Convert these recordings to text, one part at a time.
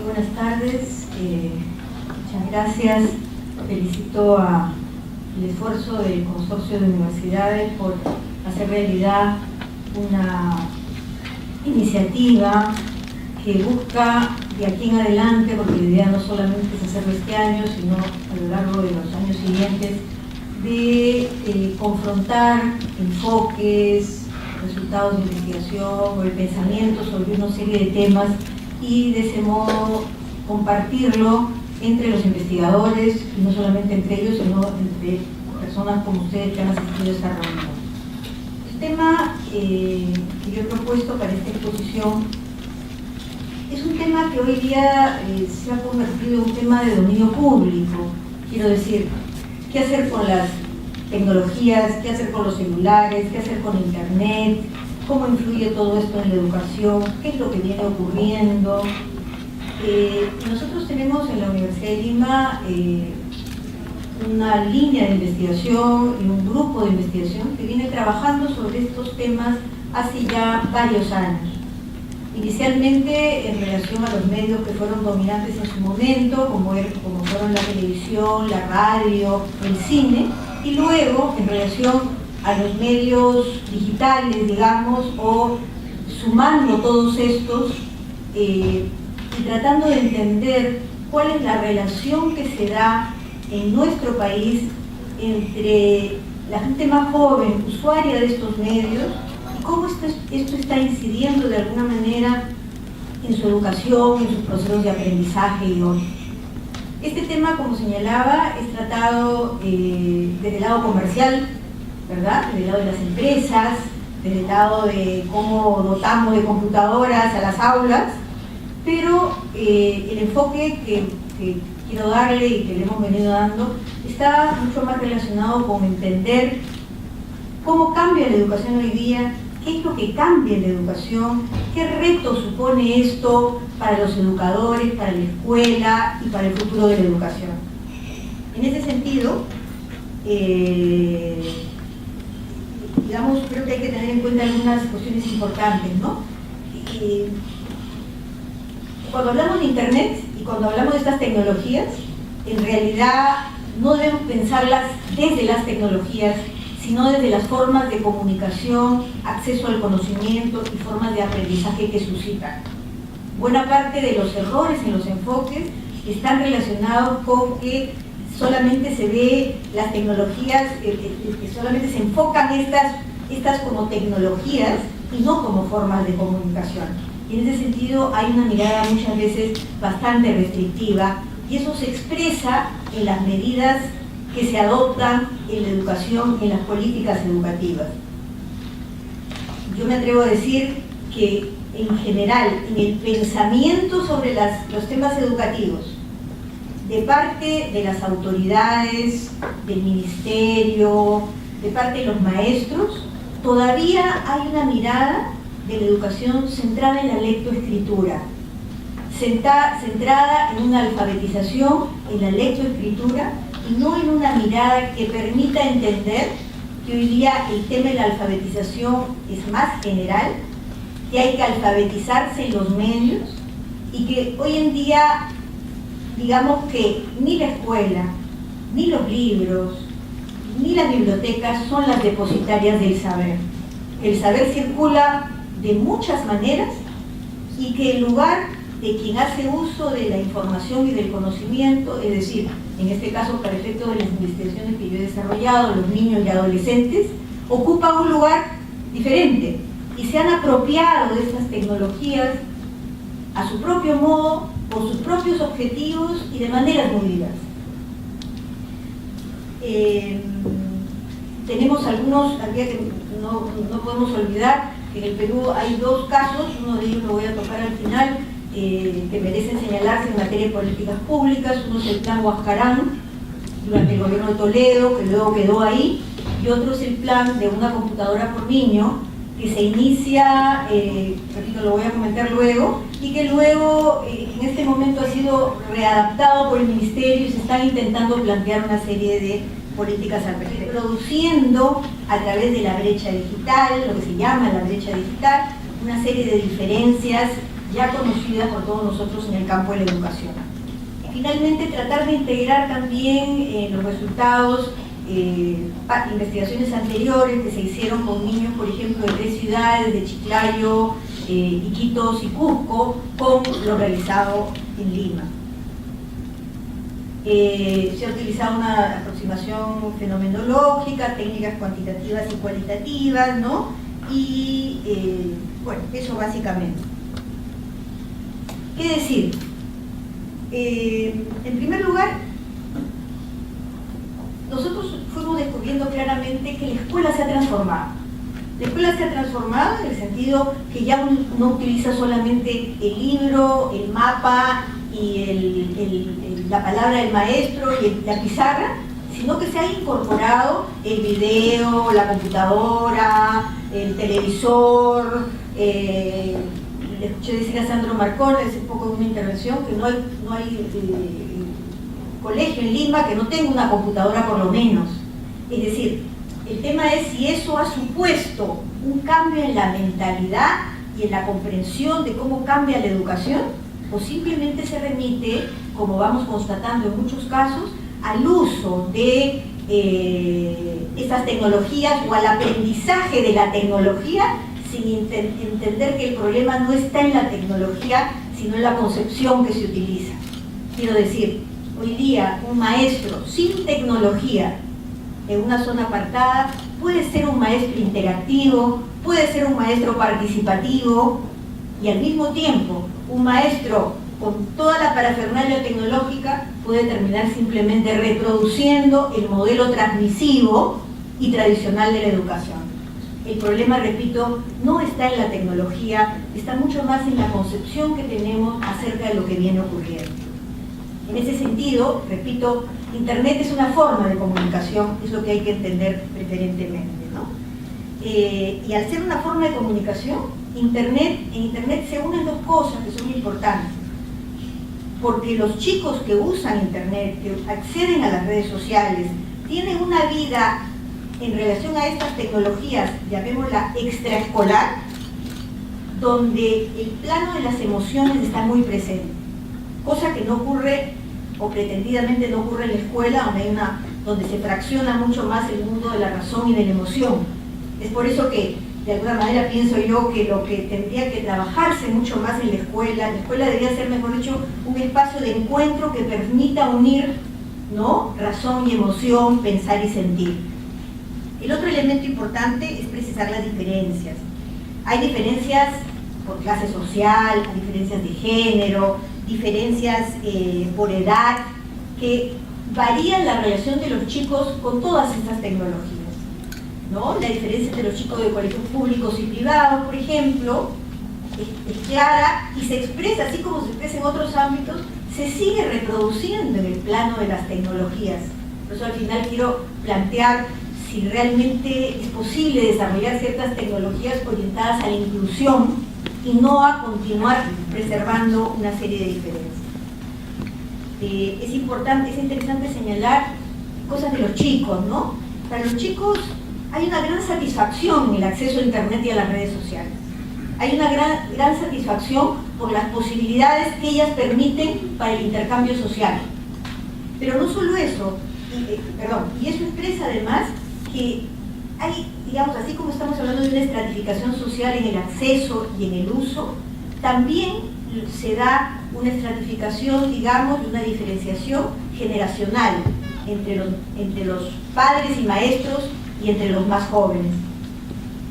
Buenas tardes, muchas gracias. Felicito el esfuerzo del Consorcio de Universidades por hacer realidad una iniciativa que busca de aquí en adelante, porque la idea no solamente es hacerlo este año, sino a lo largo de los años siguientes, de confrontar enfoques, resultados de investigación o el pensamiento sobre una serie de temas y de ese modo compartirlo entre los investigadores, y no solamente entre ellos, sino entre personas como ustedes que han asistido a esta reunión. El tema que yo he propuesto para esta exposición es un tema que hoy día se ha convertido en un tema de dominio público. Quiero decir, ¿qué hacer con las tecnologías? ¿Qué hacer con los celulares? ¿Qué hacer con Internet? ¿Cómo influye todo esto en la educación? ¿Qué es lo que viene ocurriendo? Nosotros tenemos en la Universidad de Lima una línea de investigación y un grupo de investigación que viene trabajando sobre estos temas hace ya varios años. Inicialmente en relación a los medios que fueron dominantes en su momento, como fueron la televisión, la radio, el cine, y luego en relación a los medios digitales, digamos, o sumando todos estos y tratando de entender cuál es la relación que se da en nuestro país entre la gente más joven, usuaria de estos medios, y cómo esto está incidiendo de alguna manera en su educación, en sus procesos de aprendizaje y otros. Este tema, como señalaba, es tratado desde el lado comercial, ¿verdad? Desde el lado de las empresas, desde el lado de cómo dotamos de computadoras a las aulas, pero el enfoque que quiero darle y que le hemos venido dando está mucho más relacionado con entender cómo cambia la educación hoy día, qué es lo que cambia en la educación, qué reto supone esto para los educadores, para la escuela y para el futuro de la educación. En ese sentido, digamos, creo que hay que tener en cuenta algunas cuestiones importantes, ¿no? Cuando hablamos de Internet y cuando hablamos de estas tecnologías, en realidad no debemos pensarlas desde las tecnologías, sino desde las formas de comunicación, acceso al conocimiento y formas de aprendizaje que suscitan. Buena parte de los errores en los enfoques están relacionados con que solamente se ve las tecnologías, que solamente se enfocan estas como tecnologías y no como formas de comunicación. Y en ese sentido hay una mirada muchas veces bastante restrictiva, y eso se expresa en las medidas que se adoptan en la educación, en las políticas educativas. Yo me atrevo a decir que en general, en el pensamiento sobre los temas educativos, de parte de las autoridades, del ministerio, de parte de los maestros, todavía hay una mirada de la educación centrada en la lectoescritura, centrada en una alfabetización, en la lectoescritura, y no en una mirada que permita entender que hoy día el tema de la alfabetización es más general, que hay que alfabetizarse en los medios, y que hoy en día, digamos que ni la escuela, ni los libros, ni las bibliotecas son las depositarias del saber. El saber circula de muchas maneras, y que en lugar de quien hace uso de la información y del conocimiento, es decir, en este caso para efecto de las investigaciones que yo he desarrollado, los niños y adolescentes, ocupan un lugar diferente y se han apropiado de estas tecnologías a su propio modo, por sus propios objetivos y de maneras muy diversas. Tenemos algunos, había que no podemos olvidar que en el Perú hay dos casos, uno de ellos lo voy a tocar al final, que merecen señalarse en materia de políticas públicas. Uno es el plan Huascarán, durante el gobierno de Toledo, que luego quedó ahí, y otro es el plan de una computadora por niño, que se inicia, repito, lo voy a comentar luego, y que luego en este momento ha sido readaptado por el Ministerio y se están intentando plantear una serie de políticas al respecto, produciendo a través de la brecha digital, lo que se llama la brecha digital, una serie de diferencias ya conocidas por todos nosotros en el campo de la educación. Y finalmente, tratar de integrar también los resultados, investigaciones anteriores que se hicieron con niños, por ejemplo, de 3 ciudades, de Chiclayo, Iquitos y Cusco, con lo realizado en Lima. Se ha utilizado una aproximación fenomenológica, técnicas cuantitativas y cualitativas, ¿no? Y bueno, eso básicamente. ¿Qué decir? En primer lugar, nosotros fuimos descubriendo claramente que la escuela se ha transformado. La escuela se ha transformado en el sentido que ya no utiliza solamente el libro, el mapa y la palabra del maestro y la pizarra, sino que se ha incorporado el video, la computadora, el televisor. Le escuché decir a Sandro Marcone hace poco en una intervención que no hay colegio en Lima que no tenga una computadora por lo menos. Es decir, el tema es si eso ha supuesto un cambio en la mentalidad y en la comprensión de cómo cambia la educación, o simplemente se remite, como vamos constatando en muchos casos, al uso de estas tecnologías o al aprendizaje de la tecnología sin entender que el problema no está en la tecnología, sino en la concepción que se utiliza. Quiero decir, hoy día un maestro sin tecnología en una zona apartada puede ser un maestro interactivo, puede ser un maestro participativo y al mismo tiempo un maestro con toda la parafernalia tecnológica puede terminar simplemente reproduciendo el modelo transmisivo y tradicional de la educación. El problema, repito, no está en la tecnología, está mucho más en la concepción que tenemos acerca de lo que viene ocurriendo. En ese sentido, repito, Internet es una forma de comunicación, es lo que hay que entender preferentemente, ¿no? Y al ser una forma de comunicación, en Internet se unen dos cosas que son muy importantes. Porque los chicos que usan Internet, que acceden a las redes sociales, tienen una vida en relación a estas tecnologías, llamémosla extraescolar, donde el plano de las emociones está muy presente, cosa que no ocurre, o pretendidamente no ocurre en la escuela, donde se fracciona mucho más el mundo de la razón y de la emoción. Es por eso que, de alguna manera, pienso yo que lo que tendría que trabajarse mucho más en la escuela debería ser, mejor dicho, un espacio de encuentro que permita unir, ¿no?, razón y emoción, pensar y sentir. El otro elemento importante es precisar las diferencias. Hay diferencias por clase social, hay diferencias de género, diferencias por edad, que varían la relación de los chicos con todas estas tecnologías, ¿no? La diferencia entre los chicos de colegios públicos y privados, por ejemplo, es clara y se expresa, así como se expresa en otros ámbitos, se sigue reproduciendo en el plano de las tecnologías. Por eso al final quiero plantear si realmente es posible desarrollar ciertas tecnologías orientadas a la inclusión y no a continuar preservando una serie de diferencias. Es interesante señalar cosas de los chicos, ¿no? Para los chicos hay una gran satisfacción en el acceso a Internet y a las redes sociales. Hay una gran satisfacción por las posibilidades que ellas permiten para el intercambio social. Pero no solo eso, y eso expresa además que hay, digamos, así como estamos hablando de una estratificación social en el acceso y en el uso, también se da una estratificación, digamos, de una diferenciación generacional entre los padres y maestros y entre los más jóvenes,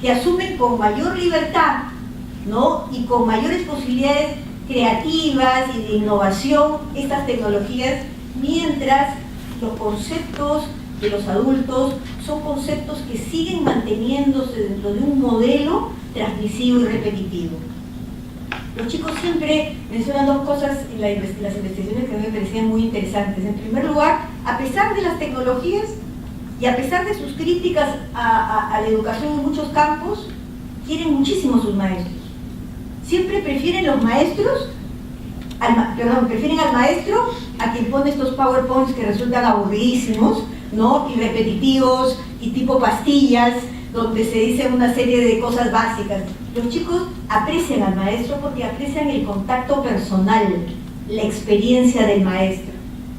que asumen con mayor libertad, ¿no?, y con mayores posibilidades creativas y de innovación estas tecnologías, mientras los conceptos de los adultos son conceptos que siguen manteniéndose dentro de un modelo transmisivo y repetitivo. Los chicos siempre mencionan dos cosas en las investigaciones que a mí me parecían muy interesantes. En primer lugar, a pesar de las tecnologías y a pesar de sus críticas a la educación en muchos campos, quieren muchísimo sus maestros. Siempre prefieren los maestros, prefieren al maestro a quien pone estos PowerPoints que resultan aburridísimos, ¿no? Y repetitivos y tipo pastillas, donde se dicen una serie de cosas básicas. Los chicos aprecian al maestro porque aprecian el contacto personal, la experiencia del maestro.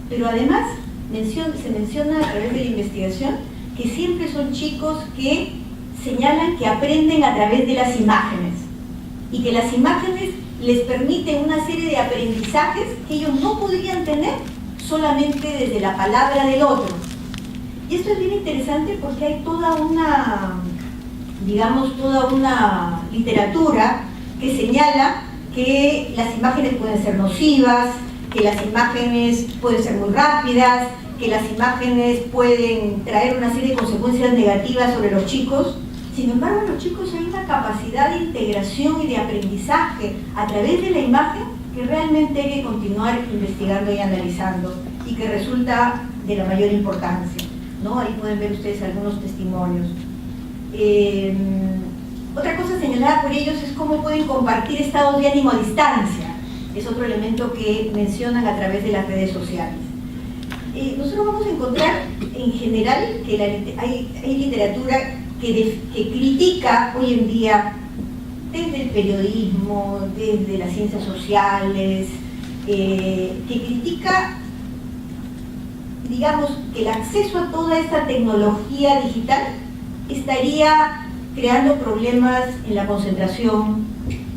Pero además se menciona a través de la investigación que siempre son chicos que señalan que aprenden a través de las imágenes y que las imágenes les permiten una serie de aprendizajes que ellos no podrían tener solamente desde la palabra del otro. Y esto es bien interesante porque hay toda una, digamos, toda una literatura que señala que las imágenes pueden ser nocivas, que las imágenes pueden ser muy rápidas, que las imágenes pueden traer una serie de consecuencias negativas sobre los chicos. Sin embargo, en los chicos hay una capacidad de integración y de aprendizaje a través de la imagen que realmente hay que continuar investigando y analizando y que resulta de la mayor importancia, ¿no? Ahí pueden ver ustedes algunos testimonios. Otra cosa señalada por ellos es cómo pueden compartir estados de ánimo a distancia. Es otro elemento que mencionan a través de las redes sociales. Nosotros vamos a encontrar en general que hay literatura que critica hoy en día desde el periodismo, desde las ciencias sociales, que critica, digamos, que el acceso a toda esta tecnología digital estaría creando problemas en la concentración,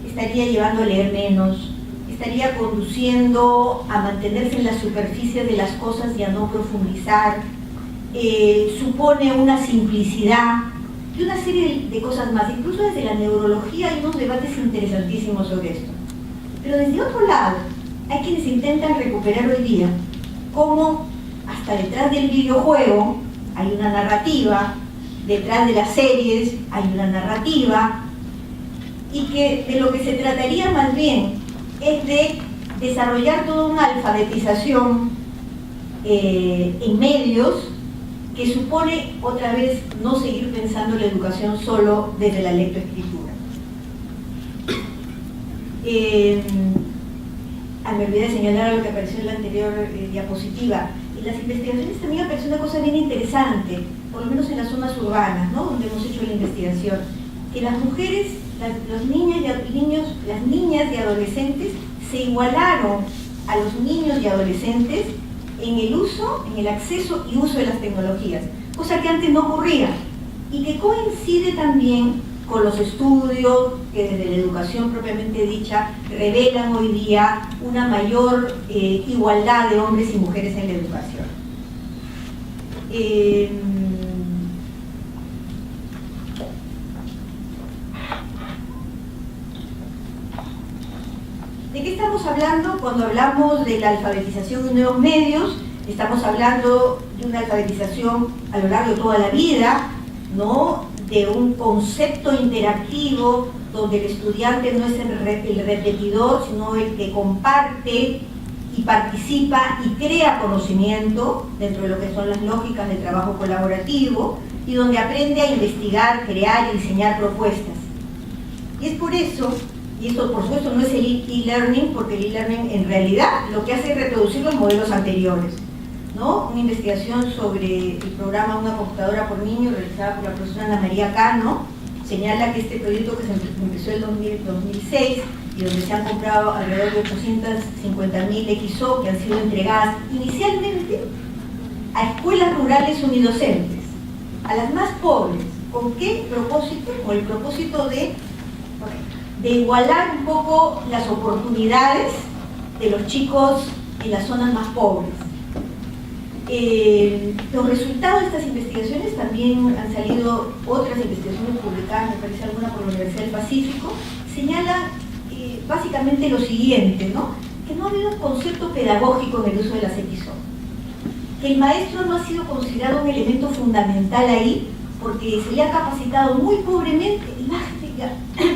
estaría llevando a leer menos, estaría conduciendo a mantenerse en la superficie de las cosas y a no profundizar, supone una simplicidad y una serie de cosas más. Incluso desde la neurología hay unos debates interesantísimos sobre esto. Pero desde otro lado, hay quienes intentan recuperar hoy día cómo hasta detrás del videojuego hay una narrativa, detrás de las series hay una narrativa, y que de lo que se trataría más bien es de desarrollar toda una alfabetización en medios que supone otra vez no seguir pensando la educación solo desde la lectoescritura. Me olvidé de señalar algo que apareció en la anterior diapositiva. En las investigaciones también apareció una cosa bien interesante, por lo menos en las zonas urbanas, ¿no?, donde hemos hecho la investigación, que las mujeres, las niñas y adolescentes se igualaron a los niños y adolescentes en el uso, en el acceso y uso de las tecnologías, cosa que antes no ocurría y que coincide también con los estudios que desde la educación propiamente dicha revelan hoy día una mayor igualdad de hombres y mujeres en la educación. ¿De qué estamos hablando cuando hablamos de la alfabetización de nuevos medios? Estamos hablando de una alfabetización a lo largo de toda la vida, ¿no?, de un concepto interactivo donde el estudiante no es el repetidor, sino el que comparte y participa y crea conocimiento dentro de lo que son las lógicas de trabajo colaborativo, y donde aprende a investigar, crear y diseñar propuestas. Y es por eso, y esto por supuesto no es el e-learning, porque el e-learning en realidad lo que hace es reproducir los modelos anteriores, ¿no? Una investigación sobre el programa Una computadora por niño, realizada por la profesora Ana María Cano, señala que este proyecto, que se empezó en 2006 y donde se han comprado alrededor de 850.000 XO que han sido entregadas inicialmente a escuelas rurales unidocentes, a las más pobres. ¿Con qué propósito? Con el propósito de igualar un poco las oportunidades de los chicos en las zonas más pobres. Los resultados de estas investigaciones también han salido otras investigaciones publicadas, me parece alguna por la Universidad del Pacífico, señala básicamente lo siguiente, ¿no?, que no ha habido un concepto pedagógico en el uso de las XO, que el maestro no ha sido considerado un elemento fundamental ahí, porque se le ha capacitado muy pobremente y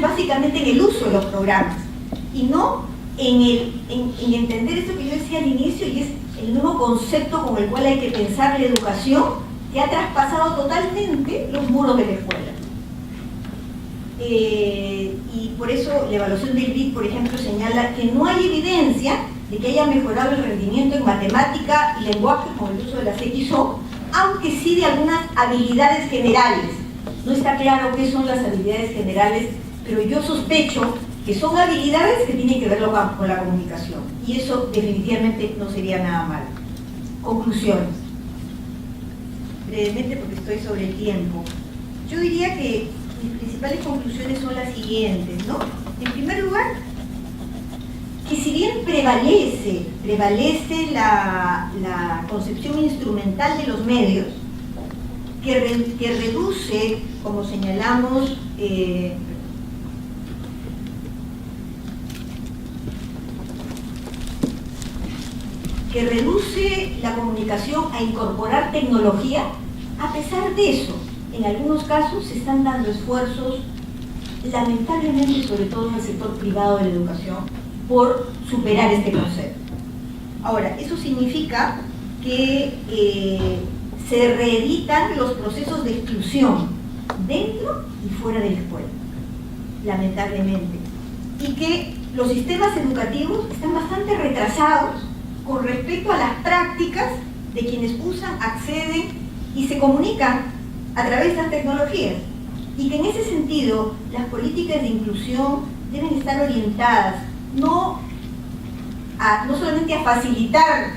básicamente en el uso de los programas, y no en entender esto que yo decía al inicio, y es el nuevo concepto con el cual hay que pensar la educación, que ha traspasado totalmente los muros de la escuela. y por eso la evaluación del BID, por ejemplo, señala que no hay evidencia de que haya mejorado el rendimiento en matemática y lenguaje con el uso de las XO, aunque sí de algunas habilidades generales. No está claro qué son las habilidades generales, pero yo sospecho que son habilidades que tienen que ver con la comunicación, y eso definitivamente no sería nada mal. Conclusiones. Brevemente, porque estoy sobre el tiempo. Yo diría que mis principales conclusiones son las siguientes, ¿no? En primer lugar, que si bien prevalece la concepción instrumental de los medios, que reduce, como señalamos, que reduce la comunicación a incorporar tecnología, a pesar de eso, en algunos casos se están dando esfuerzos, lamentablemente, sobre todo en el sector privado de la educación, por superar este concepto. Ahora, eso significa que se reeditan los procesos de exclusión dentro y fuera de la escuela, lamentablemente, y que los sistemas educativos están bastante retrasados con respecto a las prácticas de quienes usan, acceden y se comunican a través de las tecnologías, y que en ese sentido las políticas de inclusión deben estar orientadas no solamente a facilitar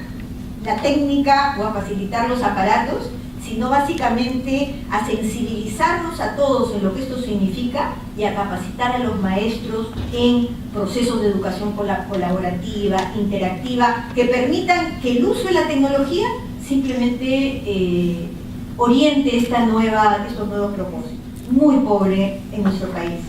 la técnica o a facilitar los aparatos, sino básicamente a sensibilizarnos a todos en lo que esto significa y a capacitar a los maestros en procesos de educación colaborativa, interactiva, que permitan que el uso de la tecnología simplemente oriente estos nuevos propósitos. Muy pobre en nuestro país.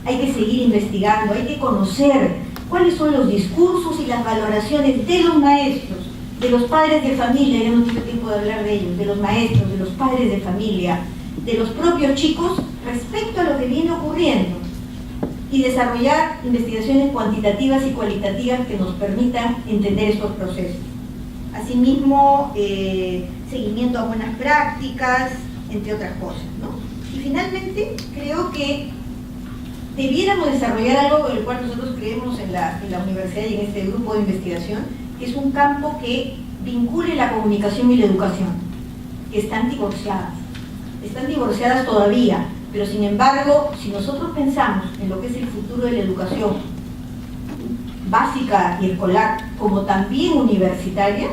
Hay que seguir investigando, hay que conocer cuáles son los discursos y las valoraciones de los maestros, de los padres de familia, ya no tengo tiempo de hablar de ellos, de los maestros, de los padres de familia, de los propios chicos respecto a lo que viene ocurriendo, y desarrollar investigaciones cuantitativas y cualitativas que nos permitan entender estos procesos. Asimismo, seguimiento a buenas prácticas, entre otras cosas, ¿no? Y finalmente, creo que debiéramos desarrollar algo en el cual nosotros creemos en la universidad y en este grupo de investigación, que es un campo que vincule la comunicación y la educación, que están divorciadas todavía, pero sin embargo, si nosotros pensamos en lo que es el futuro de la educación básica y escolar, como también universitaria,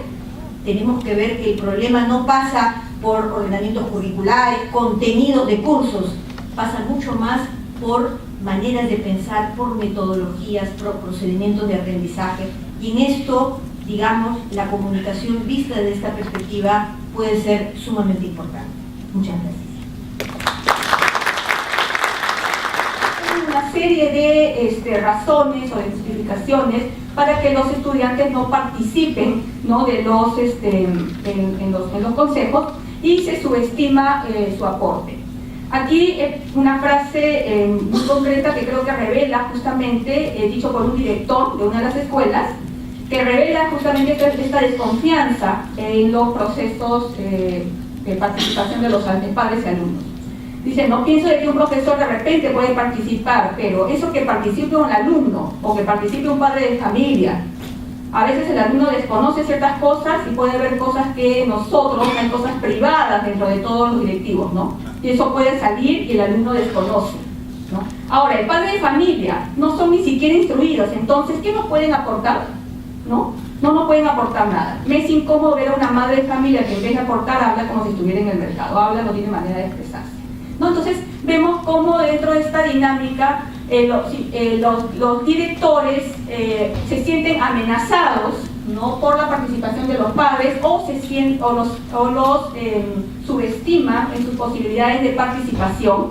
tenemos que ver que el problema no pasa por ordenamientos curriculares, contenidos de cursos, pasa mucho más por maneras de pensar, por metodologías, por procedimientos de aprendizaje, y en esto, digamos, la comunicación vista desde esta perspectiva puede ser sumamente importante. Muchas gracias. Hay una serie de razones o de justificaciones para que los estudiantes no participen, ¿no?, de en los consejos, y se subestima su aporte. Aquí una frase muy concreta que creo que revela justamente, dicho por un director de una de las escuelas, que revela justamente esta desconfianza en los procesos de participación de los padres y alumnos. Dice, no pienso de que un profesor de repente puede participar, pero eso que participe un alumno o que participe un padre de familia, a veces el alumno desconoce ciertas cosas y puede ver cosas que nosotros, hay cosas privadas dentro de todos los directivos, ¿no? Y eso puede salir y el alumno desconoce, ¿no? Ahora, el padre de familia no son ni siquiera instruidos, entonces, ¿qué nos pueden aportar? ¿No? No nos pueden aportar nada. Me es incómodo ver a una madre de familia que en vez de aportar habla como si estuviera en el mercado, habla, no tiene manera de expresarse, ¿no? Entonces, vemos cómo dentro de esta dinámica los directores se sienten amenazados, ¿no?, por la participación de los padres, o los subestiman en sus posibilidades de participación.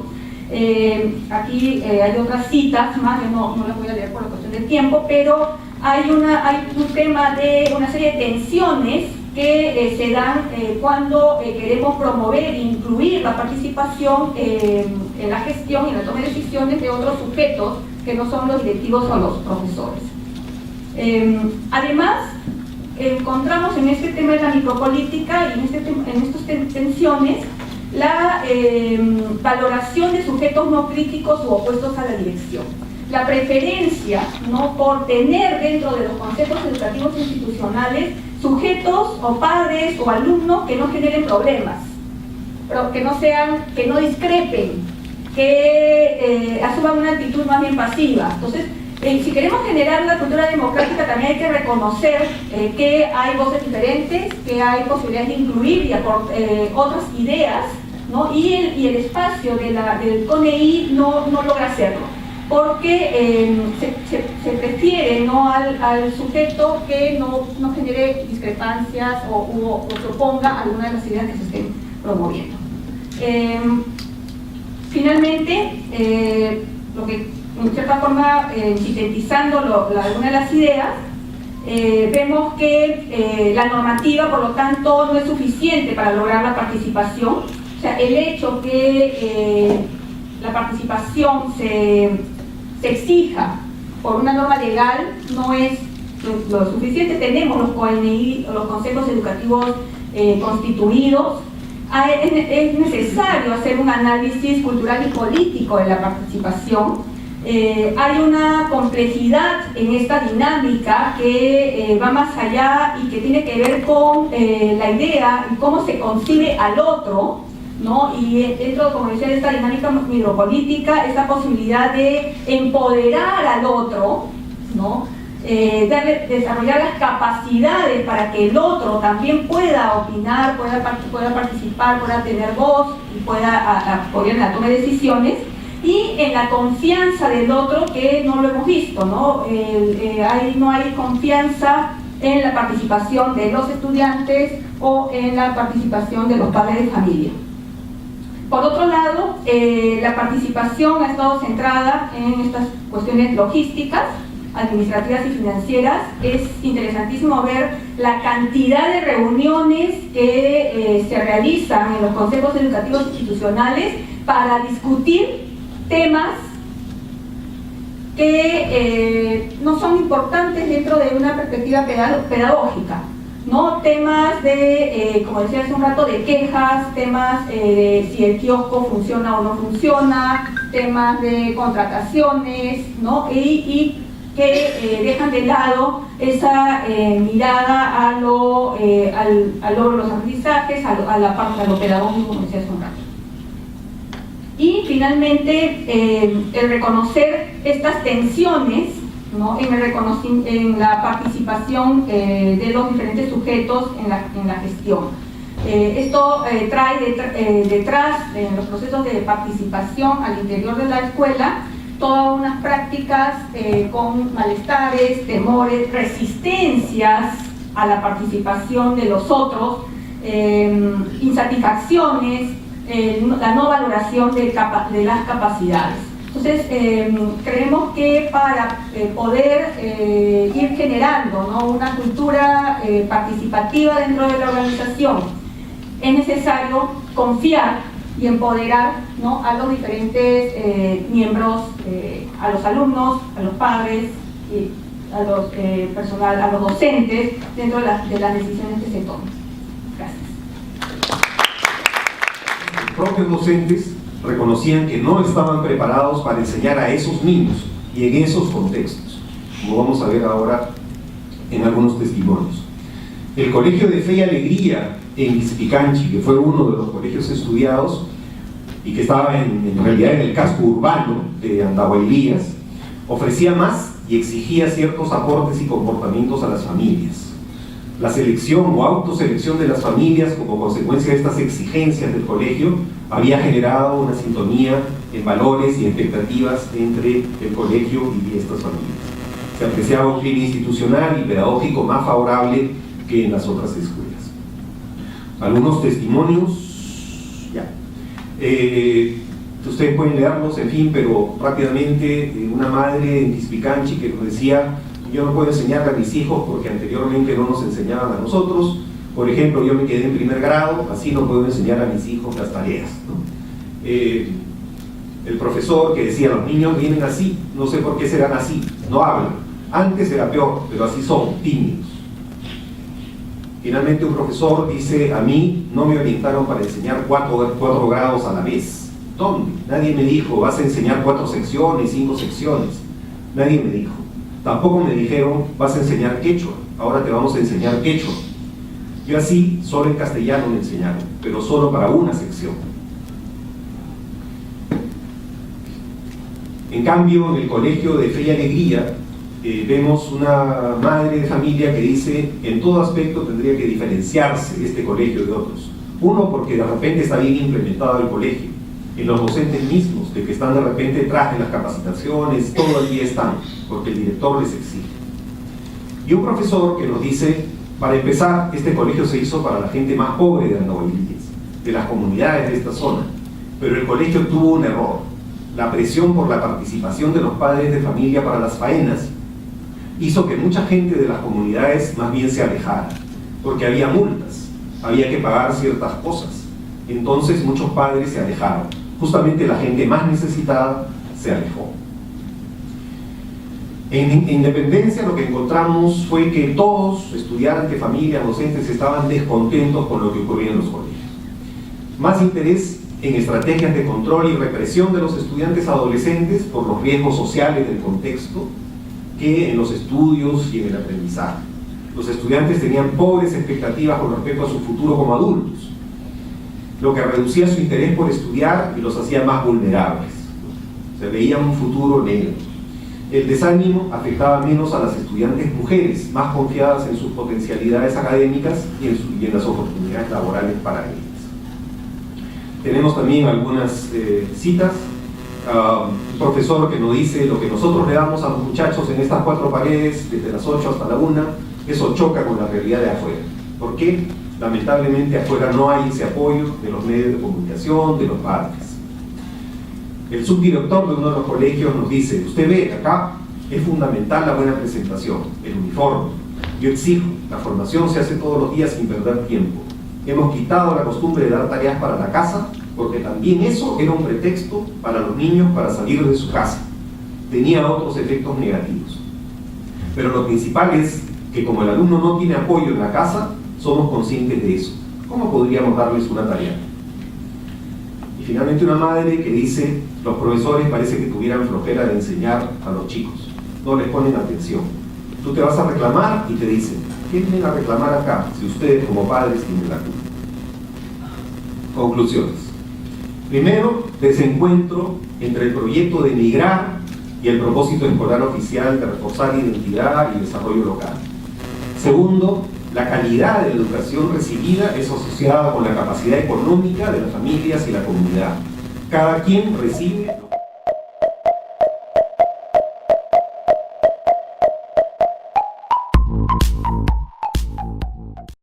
Aquí hay otras citas más, yo no las voy a leer por la cuestión del tiempo, pero hay un tema de una serie de tensiones que se dan cuando queremos promover e incluir la participación en la gestión y en la toma de decisiones de otros sujetos que no son los directivos o los profesores. Además, encontramos en este tema de la micropolítica y en estas tensiones la valoración de sujetos no críticos u opuestos a la dirección, la preferencia, ¿no?, por tener dentro de los consejos educativos institucionales sujetos o padres o alumnos que no generen problemas, pero que no discrepen, que asuman una actitud más bien pasiva. Entonces, si queremos generar la cultura democrática, también hay que reconocer que hay voces diferentes, que hay posibilidades de incluir y otras ideas, ¿no? Y el espacio del CONEI no logra hacerlo, porque se prefiere, ¿no?, al sujeto que no genere discrepancias o se oponga a alguna de las ideas que se estén promoviendo. Finalmente, lo que en cierta forma, sintetizando alguna de las ideas, vemos que la normativa, por lo tanto, no es suficiente para lograr la participación. O sea, el hecho que la participación se exija por una norma legal no es lo suficiente. Tenemos los CONEI, los consejos educativos constituidos. Es necesario hacer un análisis cultural y político de la participación. Hay una complejidad en esta dinámica que va más allá y que tiene que ver con la idea y cómo se concibe al otro, ¿no? Y dentro, como decía, de esta dinámica micropolítica, esta posibilidad de empoderar al otro, ¿no? Desarrollar las capacidades para que el otro también pueda opinar, pueda participar, pueda tener voz y pueda apoyar en la toma de decisiones, y en la confianza del otro, que no lo hemos visto, ¿no? No hay confianza en la participación de los estudiantes o en la participación de los padres de familia. Por otro lado, la participación ha estado centrada en estas cuestiones logísticas, administrativas y financieras. Es interesantísimo ver la cantidad de reuniones que se realizan en los consejos educativos institucionales para discutir temas que no son importantes dentro de una perspectiva pedagógica, ¿no? Temas de, como decía hace un rato, de quejas, temas de si el kiosco funciona o no funciona, temas de contrataciones, ¿no? Y que dejan de lado esa mirada a los aprendizajes, a lo pedagógico, como decía hace un rato. Y finalmente, el reconocer estas tensiones, ¿no?, en la participación de los diferentes sujetos en la gestión. Esto trae detrás de los procesos de participación al interior de la escuela todas unas prácticas con malestares, temores, resistencias a la participación de los otros, insatisfacciones, la no valoración de las capacidades. Entonces, creemos que para poder ir generando, ¿no?, una cultura participativa dentro de la organización, es necesario confiar y empoderar, ¿no?, a los diferentes miembros, a los alumnos, a los padres, y a los personal, a los docentes, dentro de las decisiones que se toman. Gracias. Los propios docentes reconocían que no estaban preparados para enseñar a esos niños y en esos contextos, como vamos a ver ahora en algunos testimonios. El Colegio de Fe y Alegría en Ispicanchi, que fue uno de los colegios estudiados y que estaba en realidad en el casco urbano de Andahuaylías, ofrecía más y exigía ciertos aportes y comportamientos a las familias. La selección o autoselección de las familias como consecuencia de estas exigencias del colegio había generado una sintonía en valores y expectativas entre el colegio y estas familias. Se apreciaba un clima institucional y pedagógico más favorable que en las otras escuelas. Algunos testimonios, ya. Ustedes pueden leerlos, en fin, pero rápidamente, una madre en Ispicanchi que nos decía: yo no puedo enseñarle a mis hijos porque anteriormente no nos enseñaban a nosotros. Por ejemplo, yo me quedé en primer grado, así no puedo enseñar a mis hijos las tareas, ¿no? El profesor que decía: los niños vienen así, no sé por qué serán así, no hablan. Antes era peor, pero así son, tímidos. Finalmente un profesor dice, a mí no me orientaron para enseñar cuatro grados a la vez. ¿Dónde? Nadie me dijo, vas a enseñar 4 secciones, 5 secciones. Nadie me dijo. Tampoco me dijeron, vas a enseñar quechua, ahora te vamos a enseñar quechua. Yo así, solo en castellano me enseñaron, pero solo para una sección. En cambio, en el colegio de Fe y Alegría, vemos una madre de familia que dice, en todo aspecto tendría que diferenciarse este colegio de otros. Uno, porque de repente está bien implementado el colegio, en los docentes mismos, de que están de repente tras de las capacitaciones, todo el día están, porque el director les exige. Y un profesor que nos dice, para empezar, este colegio se hizo para la gente más pobre de Andahuaylas, de las comunidades de esta zona, pero el colegio tuvo un error. La presión por la participación de los padres de familia para las faenas hizo que mucha gente de las comunidades más bien se alejara, porque había multas, había que pagar ciertas cosas. Entonces muchos padres se alejaron. Justamente la gente más necesitada se alejó. En Independencia lo que encontramos fue que todos, estudiantes, familias, docentes, estaban descontentos con lo que ocurría en los colegios. Más interés en estrategias de control y represión de los estudiantes adolescentes por los riesgos sociales del contexto que en los estudios y en el aprendizaje. Los estudiantes tenían pobres expectativas con respecto a su futuro como adultos, lo que reducía su interés por estudiar y los hacía más vulnerables. Se veían un futuro negro. El desánimo afectaba menos a las estudiantes mujeres, más confiadas en sus potencialidades académicas y en las oportunidades laborales para ellas. Tenemos también algunas citas. Un profesor que nos dice, lo que nosotros le damos a los muchachos en estas 4 paredes, desde las 8 hasta la 1, eso choca con la realidad de afuera. ¿Por qué? Lamentablemente afuera no hay ese apoyo de los medios de comunicación, de los padres. El subdirector de uno de los colegios nos dice, usted ve, acá es fundamental la buena presentación, el uniforme. Yo exijo, la formación se hace todos los días sin perder tiempo. Hemos quitado la costumbre de dar tareas para la casa, porque también eso era un pretexto para los niños para salir de su casa. Tenía otros efectos negativos. Pero lo principal es que como el alumno no tiene apoyo en la casa, somos conscientes de eso. ¿Cómo podríamos darles una tarea? Y finalmente una madre que dice, los profesores parece que tuvieran flojera de enseñar a los chicos, no les ponen atención. Tú te vas a reclamar y te dicen, ¿qué vienen a reclamar acá si ustedes como padres tienen la culpa? Conclusiones. Primero, desencuentro entre el proyecto de migrar y el propósito escolar oficial de reforzar identidad y desarrollo local. Segundo, la calidad de la educación recibida es asociada con la capacidad económica de las familias y la comunidad. Cada quien recibe